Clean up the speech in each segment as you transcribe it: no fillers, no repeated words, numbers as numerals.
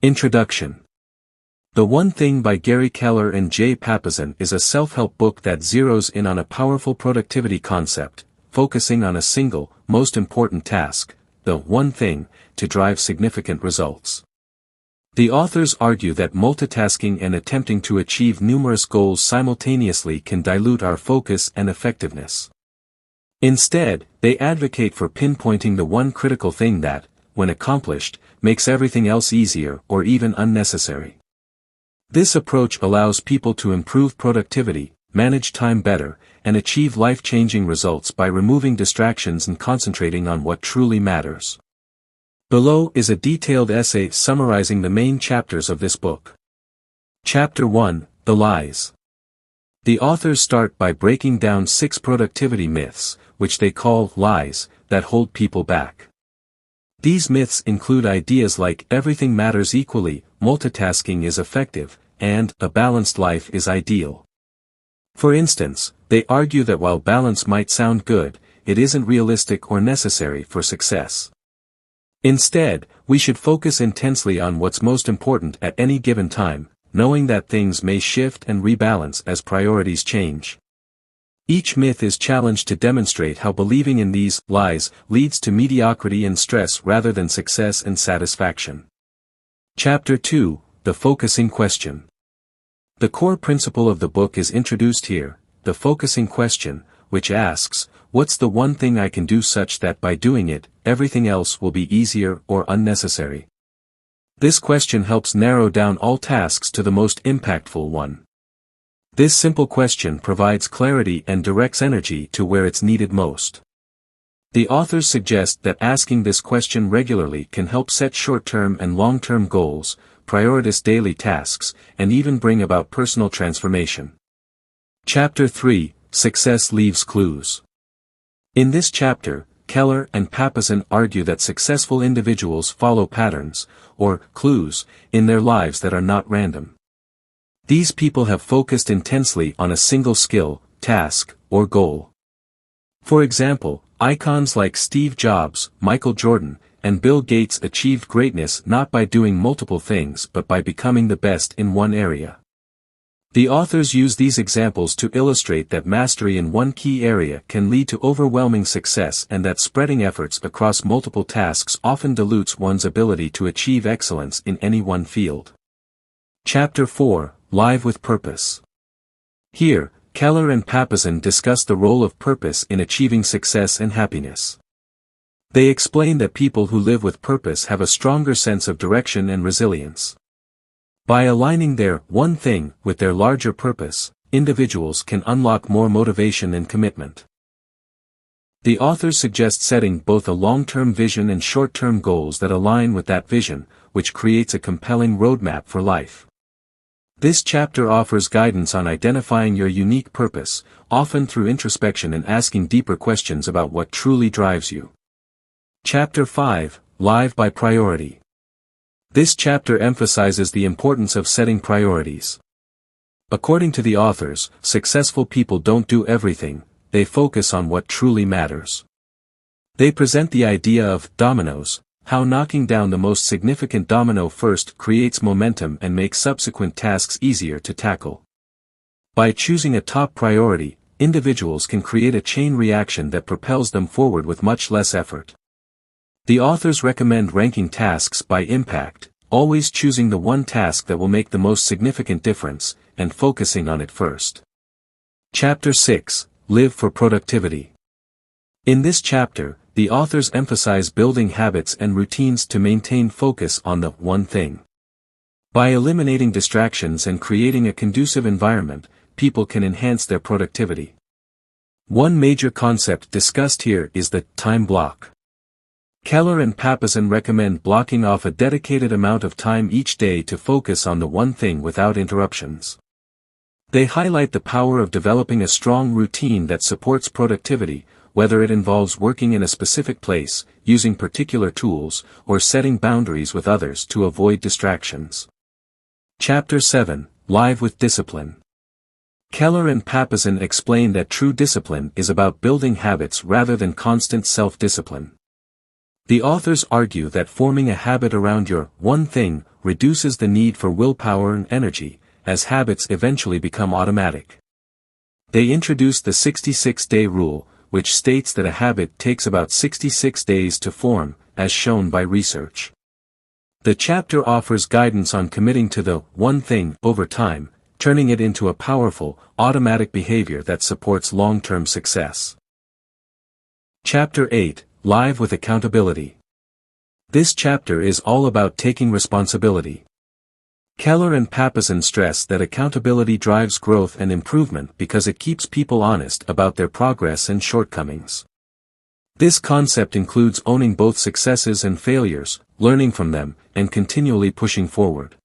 Introduction. The One Thing by Gary Keller and Jay Papasan is a self-help book that zeroes in on a powerful productivity concept, focusing on a single, most important task, the one thing, to drive significant results. The authors argue that multitasking and attempting to achieve numerous goals simultaneously can dilute our focus and effectiveness. Instead, they advocate for pinpointing the one critical thing that, when accomplished, makes everything else easier or even unnecessary. This approach allows people to improve productivity, manage time better, and achieve life-changing results by removing distractions and concentrating on what truly matters. Below is a detailed essay summarizing the main chapters of this book. Chapter 1, The Lies. The authors start by breaking down 6 productivity myths, which they call lies, that hold people back. These myths include ideas like everything matters equally, multitasking is effective, and a balanced life is ideal. For instance, they argue that while balance might sound good, it isn't realistic or necessary for success. Instead, we should focus intensely on what's most important at any given time, knowing that things may shift and rebalance as priorities change. Each myth is challenged to demonstrate how believing in these lies leads to mediocrity and stress rather than success and satisfaction. Chapter 2, The Focusing Question. The core principle of the book is introduced here, the focusing question, which asks, what's the one thing I can do such that by doing it, everything else will be easier or unnecessary? This question helps narrow down all tasks to the most impactful one. This simple question provides clarity and directs energy to where it's needed most. The authors suggest that asking this question regularly can help set short-term and long-term goals, prioritize daily tasks, and even bring about personal transformation. Chapter 3, Success Leaves Clues. In this chapter, Keller and Papasan argue that successful individuals follow patterns, or clues, in their lives that are not random. These people have focused intensely on a single skill, task, or goal. For example, icons like Steve Jobs, Michael Jordan, and Bill Gates achieved greatness not by doing multiple things but by becoming the best in one area. The authors use these examples to illustrate that mastery in one key area can lead to overwhelming success and that spreading efforts across multiple tasks often dilutes one's ability to achieve excellence in any one field. Chapter 4, Live with Purpose. Here, Keller and Papasan discuss the role of purpose in achieving success and happiness. They explain that people who live with purpose have a stronger sense of direction and resilience. By aligning their one thing with their larger purpose, individuals can unlock more motivation and commitment. The authors suggest setting both a long-term vision and short-term goals that align with that vision, which creates a compelling roadmap for life. This chapter offers guidance on identifying your unique purpose, often through introspection and asking deeper questions about what truly drives you. Chapter 5, Live by Priority. This chapter emphasizes the importance of setting priorities. According to the authors, successful people don't do everything, they focus on what truly matters. They present the idea of dominoes, how knocking down the most significant domino first creates momentum and makes subsequent tasks easier to tackle. By choosing a top priority, individuals can create a chain reaction that propels them forward with much less effort. The authors recommend ranking tasks by impact, always choosing the one task that will make the most significant difference, and focusing on it first. Chapter 6, Live for Productivity. In this chapter, the authors emphasize building habits and routines to maintain focus on the one thing. By eliminating distractions and creating a conducive environment, people can enhance their productivity. One major concept discussed here is the time block. Keller and Papasan recommend blocking off a dedicated amount of time each day to focus on the one thing without interruptions. They highlight the power of developing a strong routine that supports productivity, whether it involves working in a specific place, using particular tools, or setting boundaries with others to avoid distractions. Chapter 7, Live with Discipline. Keller and Papasan explain that true discipline is about building habits rather than constant self-discipline. The authors argue that forming a habit around your one thing reduces the need for willpower and energy, as habits eventually become automatic. They introduce the 66-day rule, which states that a habit takes about 66 days to form, as shown by research. The chapter offers guidance on committing to the one thing over time, turning it into a powerful, automatic behavior that supports long-term success. Chapter 8, Live with Accountability. This chapter is all about taking responsibility. Keller and Papasan stress that accountability drives growth and improvement because it keeps people honest about their progress and shortcomings. This concept includes owning both successes and failures, learning from them, and continually pushing forward.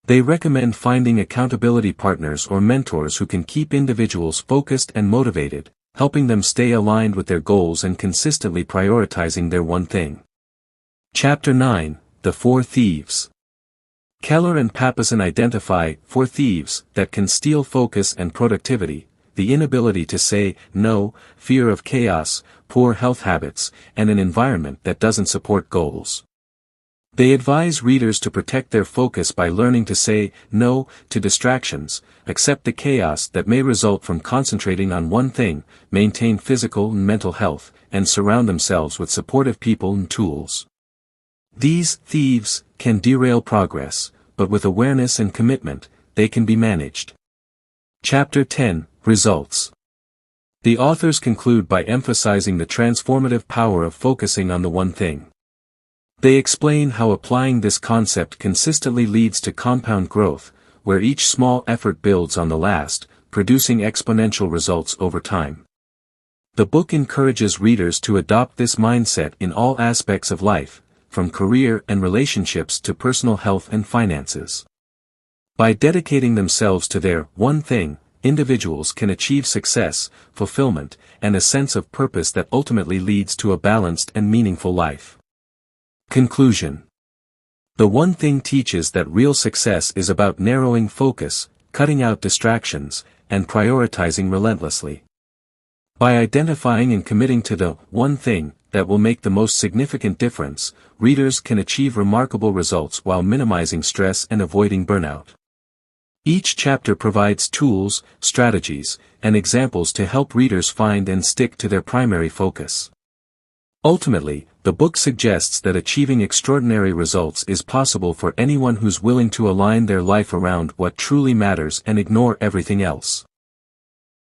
They recommend finding accountability partners or mentors who can keep individuals focused and motivated, helping them stay aligned with their goals and consistently prioritizing their one thing. Chapter 9, The 4 Thieves. Keller and Papasan identify 4 thieves that can steal focus and productivity: the inability to say no, fear of chaos, poor health habits, and an environment that doesn't support goals. They advise readers to protect their focus by learning to say no to distractions, accept the chaos that may result from concentrating on one thing, maintain physical and mental health, and surround themselves with supportive people and tools. These thieves can derail progress, but with awareness and commitment, they can be managed. Chapter 10, Results. The authors conclude by emphasizing the transformative power of focusing on the one thing. They explain how applying this concept consistently leads to compound growth, where each small effort builds on the last, producing exponential results over time. The book encourages readers to adopt this mindset in all aspects of life, from career and relationships to personal health and finances. By dedicating themselves to their one thing, individuals can achieve success, fulfillment, and a sense of purpose that ultimately leads to a balanced and meaningful life. Conclusion. The one thing teaches that real success is about narrowing focus, cutting out distractions, and prioritizing relentlessly. By identifying and committing to the one thing that will make the most significant difference, readers can achieve remarkable results while minimizing stress and avoiding burnout. Each chapter provides tools, strategies, and examples to help readers find and stick to their primary focus. Ultimately, the book suggests that achieving extraordinary results is possible for anyone who's willing to align their life around what truly matters and ignore everything else.